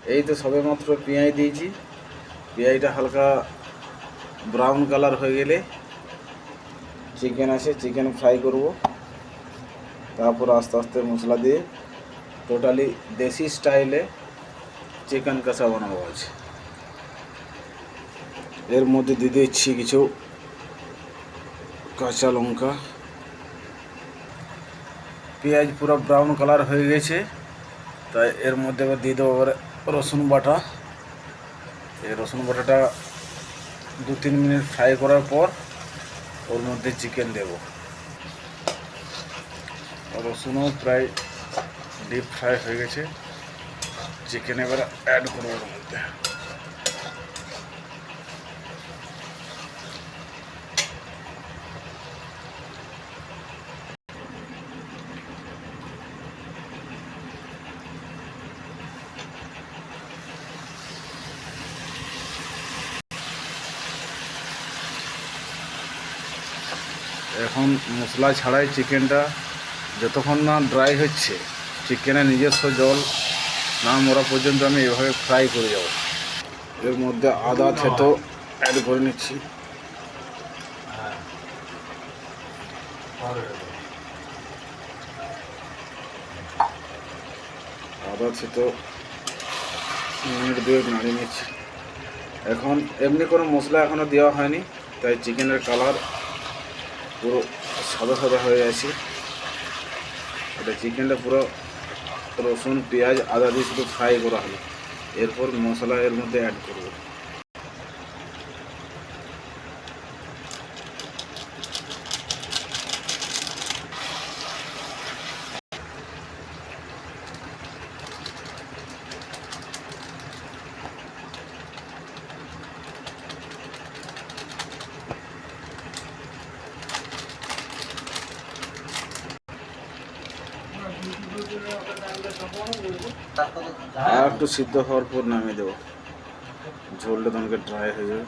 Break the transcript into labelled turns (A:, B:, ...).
A: এই তো সবে মাত্র পেঁয়াজ দিয়েছি। পেঁয়াজটা হালকা ব্রাউন কালার হয়ে গেলে চিকেন আছে, চিকেন ফ্রাই করব। তারপর আস্তে আস্তে মশলা দিয়ে টোটালি দেশি স্টাইলে চিকেন কষা বানাবো আজ। এর মধ্যে দিয়ে দিচ্ছি কিছু কাঁচা লঙ্কা। পেঁয়াজ পুরো ব্রাউন কালার হয়ে গেছে, তাই এর মধ্যে এবার দিয়ে দেবো রসুন বাটা। এই রসুন বাটাটা 2-3 মিনিট ফ্রাই করার পর ওর মধ্যে চিকেন দেব। রসুনও প্রায় ডিপ ফ্রাই হয়ে গেছে, চিকেন এবার অ্যাড করবো ওর মধ্যে। এখন মশলা ছাড়াই চিকেনটা যতক্ষণ না ড্রাই হচ্ছে, চিকেনের নিজস্ব জল না মরা পর্যন্ত আমি এভাবে ফ্রাই করে যাব। এর মধ্যে আদা থেতো অ্যাড করে নিচ্ছি। আদা থেতো মিনিট 2 নাড়িয়ে নিচ্ছি। এখন এমনি কোনো মশলা এখনও দেওয়া হয়নি, তাই চিকেনের কালার পুরো সাদা সাদা হয়ে আছে। এটা চিকেনটা পুরো রসুন পেঁয়াজ আদা দিয়ে শুধু ফ্রাই করা হলো। এরপর মশলা এর মধ্যে অ্যাড করব। আর একটু সিদ্ধ হওয়ার পর নামিয়ে দেবো, ঝোলটা তোমাকে ড্রাই হয়ে যাবে।